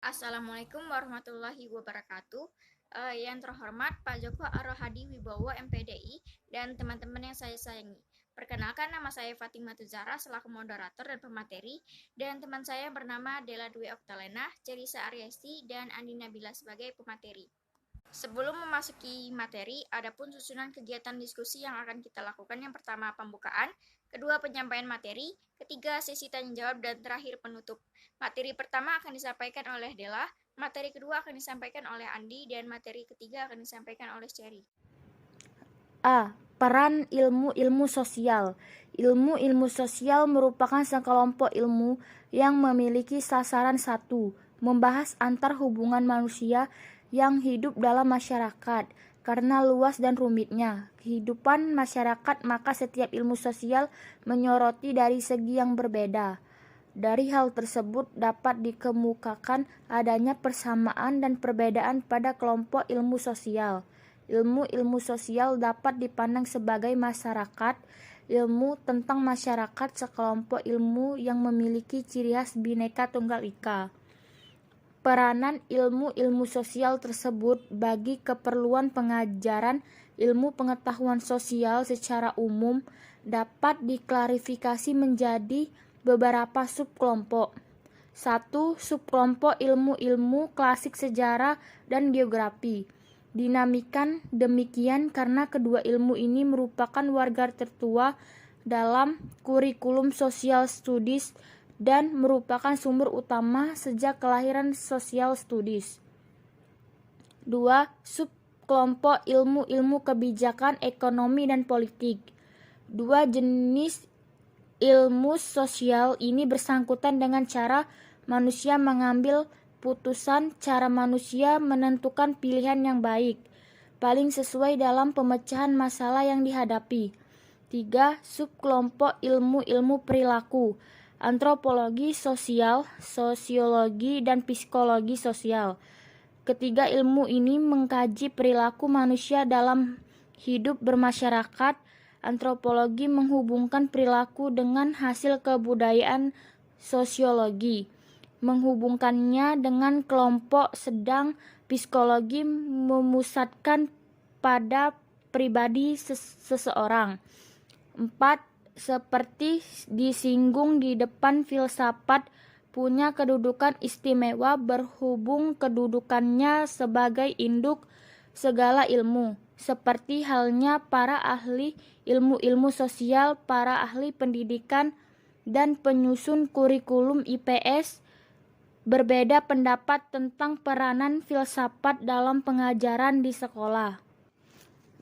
Assalamualaikum warahmatullahi wabarakatuh. Yang terhormat Pak Joko Arohadi Wibowo MPDI dan teman-teman yang saya sayangi. Perkenalkan, nama saya Fatimah Tuzara selaku moderator dan pemateri, dan teman saya bernama Dela Dwi Oktalena, Cerisa Aryesti, dan Andi Nabila sebagai pemateri. Sebelum memasuki materi, adapun susunan kegiatan diskusi yang akan kita lakukan. Yang pertama, pembukaan, kedua, penyampaian materi, ketiga, sesi tanya jawab, dan terakhir, penutup. Materi pertama akan disampaikan oleh Dela, materi kedua akan disampaikan oleh Andi, dan materi ketiga akan disampaikan oleh Cherry. A. Peran ilmu-ilmu sosial. Ilmu-ilmu sosial merupakan sekelompok ilmu yang memiliki sasaran satu, membahas antar hubungan manusia yang hidup dalam masyarakat. Karena luas dan rumitnya kehidupan masyarakat, maka setiap ilmu sosial menyoroti dari segi yang berbeda. Dari hal tersebut dapat dikemukakan adanya persamaan dan perbedaan pada kelompok ilmu sosial. Ilmu-ilmu sosial dapat dipandang sebagai masyarakat, ilmu tentang masyarakat, sekelompok ilmu yang memiliki ciri khas Bhinneka Tunggal Ika. Peranan ilmu-ilmu sosial tersebut bagi keperluan pengajaran ilmu pengetahuan sosial secara umum dapat diklarifikasi menjadi beberapa subkelompok. 1. Subkelompok ilmu-ilmu klasik sejarah dan geografi. Dinamikan demikian karena kedua ilmu ini merupakan warga tertua dalam kurikulum social studies dan merupakan sumber utama sejak kelahiran social studies. 2. Subkelompok ilmu-ilmu kebijakan, ekonomi, dan politik. Dua jenis ilmu sosial ini bersangkutan dengan cara manusia mengambil putusan, cara manusia menentukan pilihan yang baik, paling sesuai dalam pemecahan masalah yang dihadapi. 3. Subkelompok ilmu-ilmu perilaku, antropologi sosial, sosiologi, dan psikologi sosial. Ketiga ilmu ini mengkaji perilaku manusia dalam hidup bermasyarakat. Antropologi menghubungkan perilaku dengan hasil kebudayaan, sosiologi menghubungkannya dengan kelompok, sedang psikologi memusatkan pada pribadi seseorang. 4. Seperti disinggung di depan, filsafat punya kedudukan istimewa berhubung kedudukannya sebagai induk segala ilmu, seperti halnya para ahli ilmu-ilmu sosial, para ahli pendidikan, dan penyusun kurikulum IPS berbeda pendapat tentang peranan filsafat dalam pengajaran di sekolah.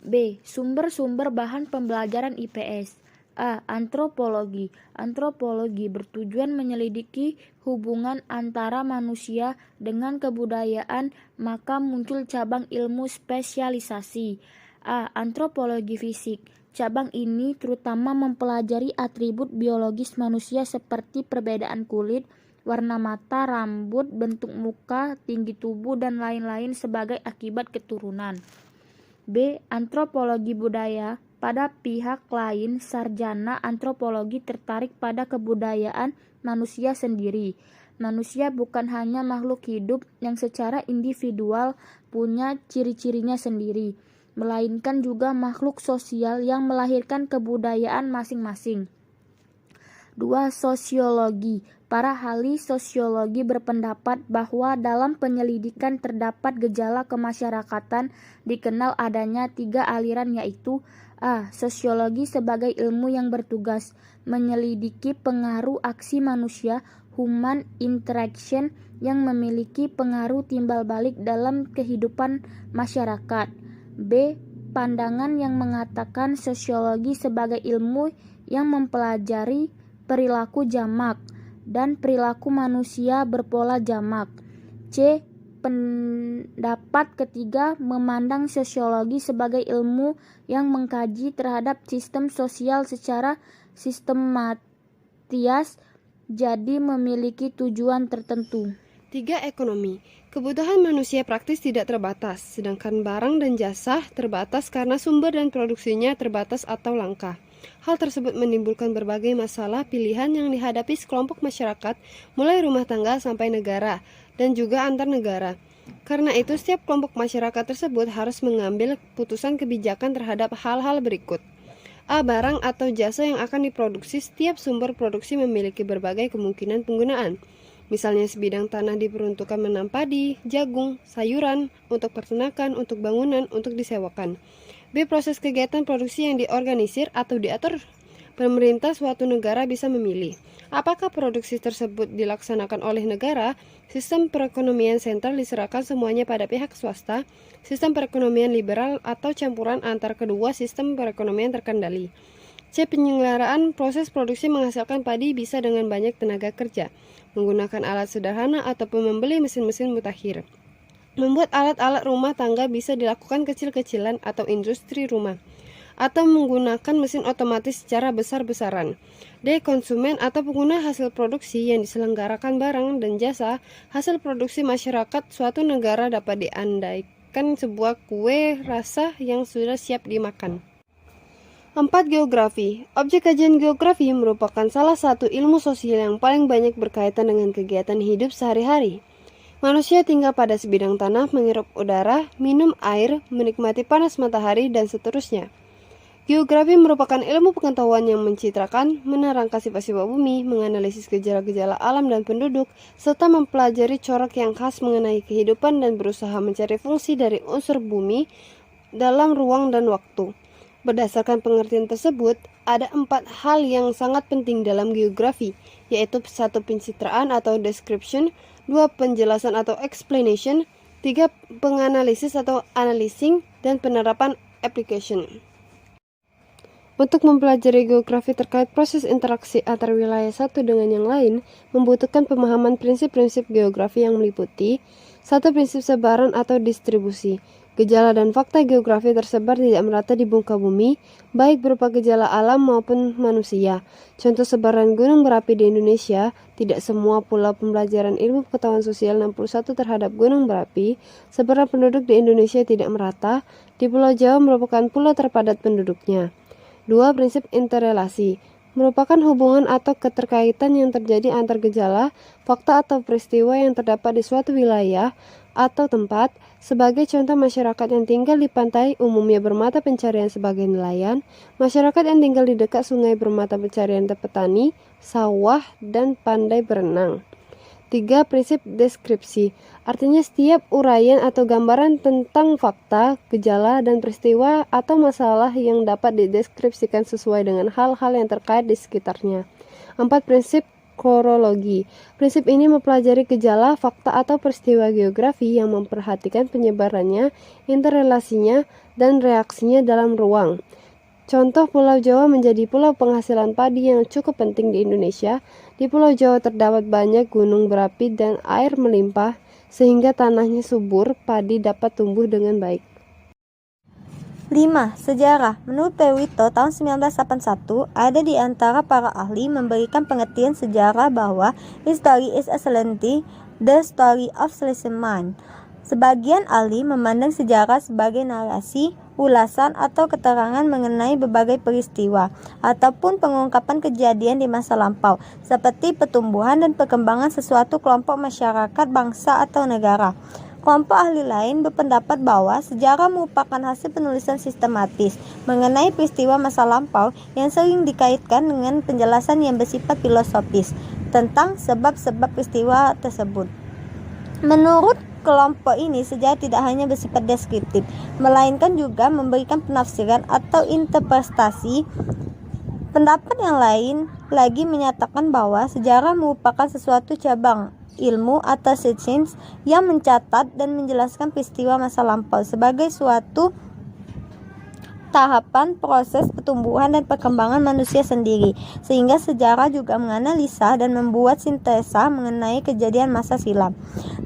B. Sumber-sumber bahan pembelajaran IPS. A. Antropologi. Antropologi bertujuan menyelidiki hubungan antara manusia dengan kebudayaan, maka muncul cabang ilmu spesialisasi. A. Antropologi fisik. Cabang ini terutama mempelajari atribut biologis manusia seperti perbedaan kulit, warna mata, rambut, bentuk muka, tinggi tubuh, dan lain-lain sebagai akibat keturunan. B. Antropologi budaya. Pada pihak lain, sarjana antropologi tertarik pada kebudayaan manusia sendiri. Manusia bukan hanya makhluk hidup yang secara individual punya ciri-cirinya sendiri, melainkan juga makhluk sosial yang melahirkan kebudayaan masing-masing. 2. Sosiologi. Para ahli sosiologi berpendapat bahwa dalam penyelidikan terdapat gejala kemasyarakatan, dikenal adanya 3 aliran, yaitu A. Sosiologi sebagai ilmu yang bertugas menyelidiki pengaruh aksi manusia, human interaction, yang memiliki pengaruh timbal balik dalam kehidupan masyarakat. B. Pandangan yang mengatakan sosiologi sebagai ilmu yang mempelajari perilaku jamak dan perilaku manusia berpola jamak. C. Pendapat ketiga memandang sosiologi sebagai ilmu yang mengkaji terhadap sistem sosial secara sistematis, jadi memiliki tujuan tertentu. 3. Ekonomi. Kebutuhan manusia praktis tidak terbatas, sedangkan barang dan jasa terbatas karena sumber dan produksinya terbatas atau langka. Hal tersebut menimbulkan berbagai masalah pilihan yang dihadapi sekelompok masyarakat, mulai rumah tangga sampai negara, dan juga antar negara. Karena itu, setiap kelompok masyarakat tersebut harus mengambil putusan kebijakan terhadap hal-hal berikut. A. Barang atau jasa yang akan diproduksi. Setiap sumber produksi memiliki berbagai kemungkinan penggunaan. Misalnya sebidang tanah diperuntukkan menanam padi, jagung, sayuran, untuk peternakan, untuk bangunan, untuk disewakan. B. Proses kegiatan produksi yang diorganisir atau diatur. Pemerintah suatu negara bisa memilih apakah produksi tersebut dilaksanakan oleh negara. Sistem perekonomian sentral diserahkan semuanya pada pihak swasta. Sistem perekonomian liberal atau campuran antar kedua sistem perekonomian terkendali. C. Penyelenggaraan proses produksi menghasilkan padi bisa dengan banyak tenaga kerja, menggunakan alat sederhana ataupun membeli mesin-mesin mutakhir. Membuat alat-alat rumah tangga bisa dilakukan kecil-kecilan atau industri rumah, atau menggunakan mesin otomatis secara besar-besaran. D. Konsumen atau pengguna hasil produksi yang diselenggarakan barang dan jasa. Hasil produksi masyarakat suatu negara dapat diandaikan sebuah kue rasa yang sudah siap dimakan. 4. Geografi. Objek kajian geografi merupakan salah satu ilmu sosial yang paling banyak berkaitan dengan kegiatan hidup sehari-hari. Manusia tinggal pada sebidang tanah, menghirup udara, minum air, menikmati panas matahari, dan seterusnya. Geografi merupakan ilmu pengetahuan yang mencitrakan, menerangkan sifat-sifat bumi, menganalisis gejala-gejala alam dan penduduk, serta mempelajari corak yang khas mengenai kehidupan dan berusaha mencari fungsi dari unsur bumi dalam ruang dan waktu. Berdasarkan pengertian tersebut, ada 4 hal yang sangat penting dalam geografi, yaitu 1. Pencitraan atau description, 2. Penjelasan atau explanation, 3. Penganalisis atau analyzing, dan penerapan application. Untuk mempelajari geografi terkait proses interaksi antar wilayah satu dengan yang lain, membutuhkan pemahaman prinsip-prinsip geografi yang meliputi 1. Prinsip sebaran atau distribusi. Gejala dan fakta geografi tersebar tidak merata di muka bumi, baik berupa gejala alam maupun manusia. Contoh sebaran gunung berapi di Indonesia, tidak semua pulau pembelajaran ilmu pengetahuan sosial 61 terhadap gunung berapi. Sebaran penduduk di Indonesia tidak merata, di Pulau Jawa merupakan pulau terpadat penduduknya. 2. Prinsip interrelasi. Merupakan hubungan atau keterkaitan yang terjadi antar gejala, fakta atau peristiwa yang terdapat di suatu wilayah atau tempat. Sebagai contoh, masyarakat yang tinggal di pantai umumnya bermata pencarian sebagai nelayan, masyarakat yang tinggal di dekat sungai bermata pencarian petani, sawah, dan pandai berenang. 3. Prinsip deskripsi. Artinya setiap uraian atau gambaran tentang fakta, gejala, dan peristiwa atau masalah yang dapat dideskripsikan sesuai dengan hal-hal yang terkait di sekitarnya. 4. Prinsip kronologi. Prinsip ini mempelajari gejala, fakta, atau peristiwa geografi yang memperhatikan penyebarannya, interrelasinya, dan reaksinya dalam ruang. Contoh, Pulau Jawa menjadi pulau penghasilan padi yang cukup penting di Indonesia. Di Pulau Jawa terdapat banyak gunung berapi dan air melimpah, sehingga tanahnya subur, padi dapat tumbuh dengan baik. 5. Sejarah. Menurut Pewito tahun 1981, ada di antara para ahli memberikan pengertian sejarah bahwa history is excellently the story of celestial mind. Sebagian ahli memandang sejarah sebagai narasi, ulasan atau keterangan mengenai berbagai peristiwa ataupun pengungkapan kejadian di masa lampau, seperti pertumbuhan dan perkembangan sesuatu kelompok masyarakat, bangsa atau negara. Kelompok ahli lain berpendapat bahwa sejarah merupakan hasil penulisan sistematis mengenai peristiwa masa lampau yang sering dikaitkan dengan penjelasan yang bersifat filosofis tentang sebab-sebab peristiwa tersebut. Menurut kelompok ini, sejarah tidak hanya bersifat deskriptif, melainkan juga memberikan penafsiran atau interpretasi. Pendapat yang lain lagi menyatakan bahwa sejarah merupakan sesuatu cabang ilmu atau science yang mencatat dan menjelaskan peristiwa masa lampau sebagai suatu tahapan proses pertumbuhan dan perkembangan manusia sendiri, sehingga sejarah juga menganalisa dan membuat sintesa mengenai kejadian masa silam.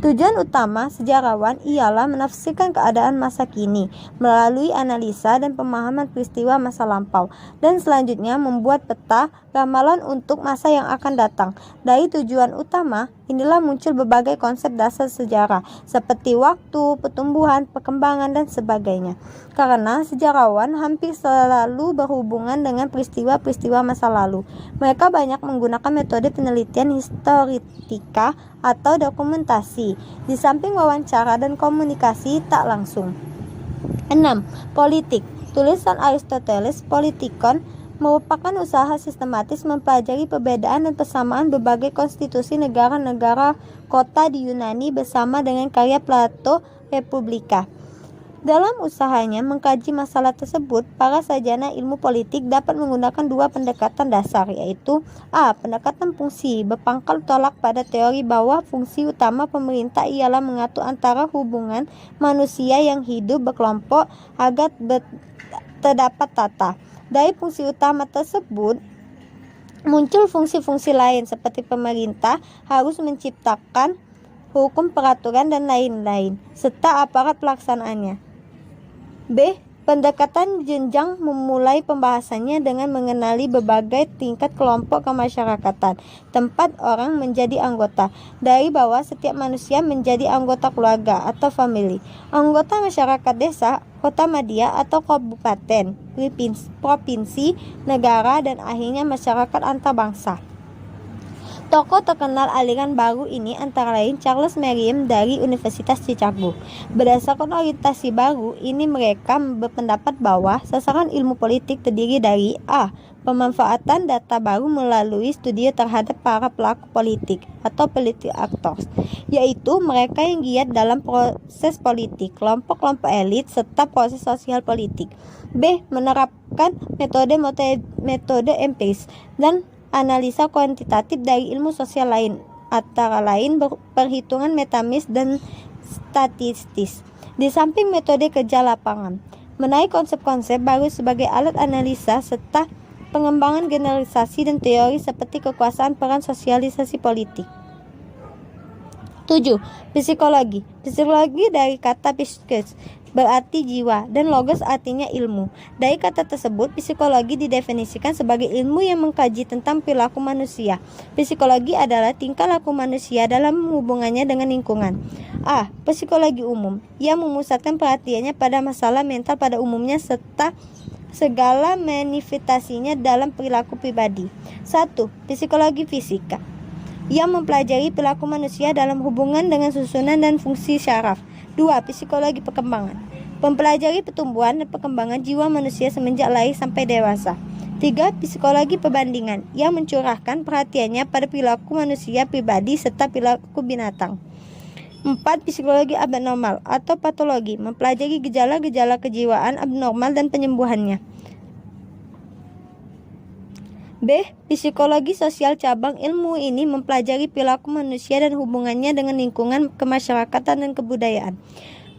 Tujuan utama sejarawan ialah menafsirkan keadaan masa kini melalui analisa dan pemahaman peristiwa masa lampau, dan selanjutnya membuat peta ramalan untuk masa yang akan datang. Dari tujuan utama, inilah muncul berbagai konsep dasar sejarah, seperti waktu, pertumbuhan, perkembangan, dan sebagainya. Karena sejarawan hampir selalu berhubungan dengan peristiwa-peristiwa masa lalu. Mereka banyak menggunakan metode penelitian historietika atau dokumentasi, di samping wawancara dan komunikasi tak langsung. 6. Politik. Tulisan Aristoteles, Politikon, merupakan usaha sistematis mempelajari perbedaan dan persamaan berbagai konstitusi negara-negara kota di Yunani bersama dengan karya Plato, Republika. Dalam usahanya mengkaji masalah tersebut, para sarjana ilmu politik dapat menggunakan dua pendekatan dasar, yaitu A. Pendekatan fungsi, berpangkal tolak pada teori bahwa fungsi utama pemerintah ialah mengatur antara hubungan manusia yang hidup berkelompok agar terdapat tata. Dari fungsi utama tersebut muncul fungsi-fungsi lain seperti pemerintah harus menciptakan hukum, peraturan, dan lain-lain, serta aparat pelaksanaannya. B. Pendekatan jenjang memulai pembahasannya dengan mengenali berbagai tingkat kelompok kemasyarakatan, tempat orang menjadi anggota. Dari bawah, setiap manusia menjadi anggota keluarga atau famili, anggota masyarakat desa, kota madya atau kabupaten, provinsi, negara, dan akhirnya masyarakat antarbangsa. Tokoh terkenal aliran baru ini antara lain Charles Merriam dari Universitas Chicago. Berdasarkan orientasi baru ini, mereka berpendapat bahwa sasaran ilmu politik terdiri dari A. Pemanfaatan data baru melalui studi terhadap para pelaku politik atau political actors, yaitu mereka yang giat dalam proses politik, kelompok-kelompok elit, serta proses sosial politik. B. Menerapkan metode empiris dan analisa kuantitatif dari ilmu sosial lain, antara lain perhitungan metamis dan statistis. Di samping metode kerja lapangan, menaik konsep-konsep baru sebagai alat analisa serta pengembangan generalisasi dan teori seperti kekuasaan, peran, sosialisasi politik. 7. Psikologi. Psikologi dari kata psychos, berarti jiwa, dan logos artinya ilmu. Dari kata tersebut, psikologi didefinisikan sebagai ilmu yang mengkaji tentang perilaku manusia. Psikologi adalah tingkah laku manusia dalam hubungannya dengan lingkungan. A. Psikologi umum, yang memusatkan perhatiannya pada masalah mental pada umumnya serta segala manifestasinya dalam perilaku pribadi. 1. Psikologi fisika, yang mempelajari perilaku manusia dalam hubungan dengan susunan dan fungsi syaraf. 2. Psikologi perkembangan, mempelajari pertumbuhan dan perkembangan jiwa manusia semenjak lahir sampai dewasa. 3. Psikologi perbandingan, yang mencurahkan perhatiannya pada perilaku manusia pribadi serta perilaku binatang. 4. Psikologi abnormal atau patologi, mempelajari gejala-gejala kejiwaan abnormal dan penyembuhannya. B. Psikologi sosial, cabang ilmu ini mempelajari perilaku manusia dan hubungannya dengan lingkungan, kemasyarakatan, dan kebudayaan.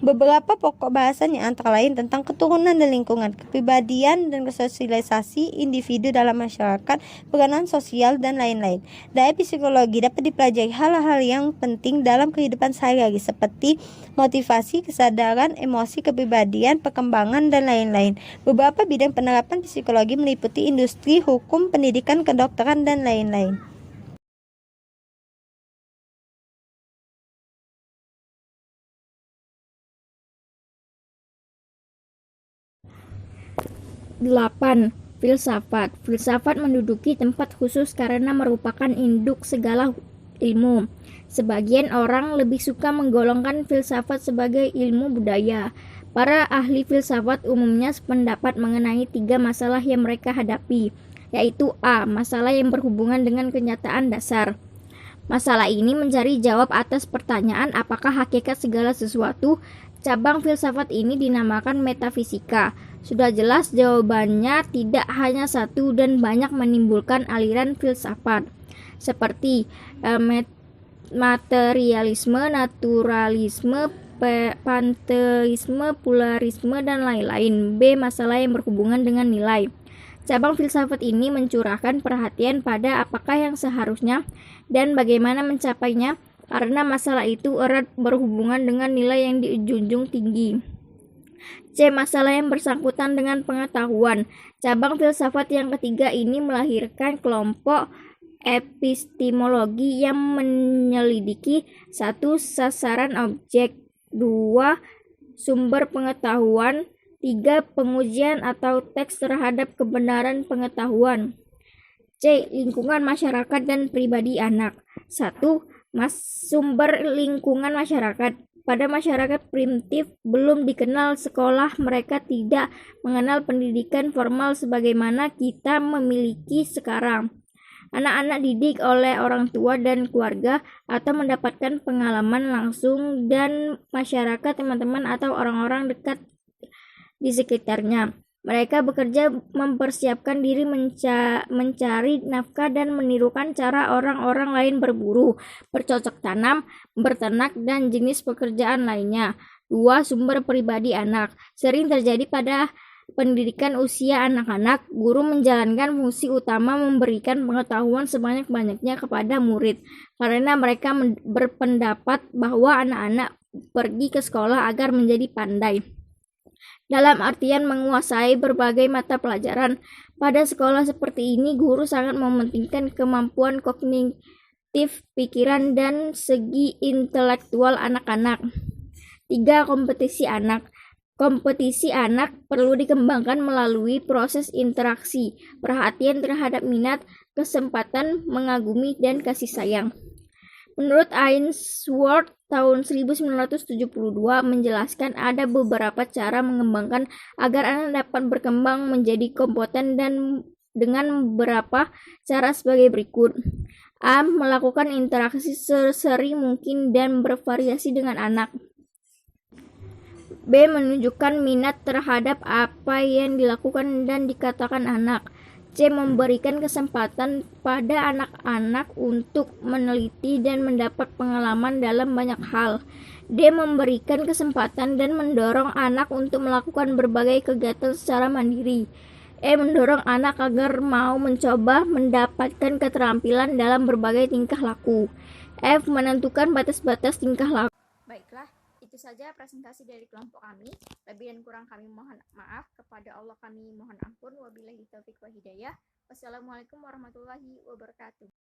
Beberapa pokok bahasannya antara lain tentang keturunan dan lingkungan, kepribadian dan sosialisasi individu dalam masyarakat, peranan sosial, dan lain-lain. Dari psikologi dapat dipelajari hal-hal yang penting dalam kehidupan sehari-hari seperti motivasi, kesadaran, emosi, kepribadian, perkembangan, dan lain-lain. Beberapa bidang penerapan psikologi meliputi industri, hukum, pendidikan, kedokteran, dan lain-lain. 8. Filsafat. Filsafat menduduki tempat khusus karena merupakan induk segala ilmu. Sebagian orang lebih suka menggolongkan filsafat sebagai ilmu budaya. Para ahli filsafat umumnya sependapat mengenai 3 masalah yang mereka hadapi, yaitu A. Masalah yang berhubungan dengan kenyataan dasar. Masalah ini mencari jawab atas pertanyaan apakah hakikat segala sesuatu. Cabang filsafat ini dinamakan metafisika. Sudah jelas jawabannya tidak hanya satu dan banyak menimbulkan aliran filsafat seperti materialisme, naturalisme, panteisme, pluralisme, dan lain-lain. B. Masalah yang berhubungan dengan nilai. Cabang filsafat ini mencurahkan perhatian pada apakah yang seharusnya dan bagaimana mencapainya, karena masalah itu erat berhubungan dengan nilai yang dijunjung tinggi. C. Masalah yang bersangkutan dengan pengetahuan. Cabang filsafat yang ketiga ini melahirkan kelompok epistemologi yang menyelidiki 1. Sasaran objek, 2. Sumber pengetahuan, 3. Pengujian atau teks terhadap kebenaran pengetahuan. C. Lingkungan masyarakat dan pribadi anak. 1. Sumber lingkungan masyarakat. Pada masyarakat primitif belum dikenal sekolah, mereka tidak mengenal pendidikan formal sebagaimana kita memiliki sekarang. Anak-anak didik oleh orang tua dan keluarga atau mendapatkan pengalaman langsung dan masyarakat, teman-teman atau orang-orang dekat di sekitarnya. Mereka bekerja mempersiapkan diri mencari nafkah dan menirukan cara orang-orang lain berburu, bercocok tanam, berternak, dan jenis pekerjaan lainnya. 2. Sumber pribadi anak. Sering terjadi pada pendidikan usia anak-anak, guru menjalankan fungsi utama memberikan pengetahuan sebanyak-banyaknya kepada murid, karena mereka berpendapat bahwa anak-anak pergi ke sekolah agar menjadi pandai. Dalam artian menguasai berbagai mata pelajaran. Pada sekolah seperti ini, guru sangat mementingkan kemampuan kognitif pikiran dan segi intelektual anak-anak. 3. Kompetisi anak. Kompetisi anak perlu dikembangkan melalui proses interaksi, perhatian terhadap minat, kesempatan, mengagumi, dan kasih sayang. Menurut Ainsworth tahun 1972 menjelaskan ada beberapa cara mengembangkan agar anak dapat berkembang menjadi kompeten dan dengan beberapa cara sebagai berikut. A. Melakukan interaksi sesering mungkin dan bervariasi dengan anak. B. Menunjukkan minat terhadap apa yang dilakukan dan dikatakan anak. C. Memberikan kesempatan pada anak-anak untuk meneliti dan mendapat pengalaman dalam banyak hal. D. Memberikan kesempatan dan mendorong anak untuk melakukan berbagai kegiatan secara mandiri. E. Mendorong anak agar mau mencoba mendapatkan keterampilan dalam berbagai tingkah laku. F. Menentukan batas-batas tingkah laku. Baiklah, itu saja presentasi dari kelompok kami. Lebih dan kurang kami mohon maaf. Kepada Allah kami mohon ampun. Wabillahi taufiq wa hidayah. Wassalamualaikum warahmatullahi wabarakatuh.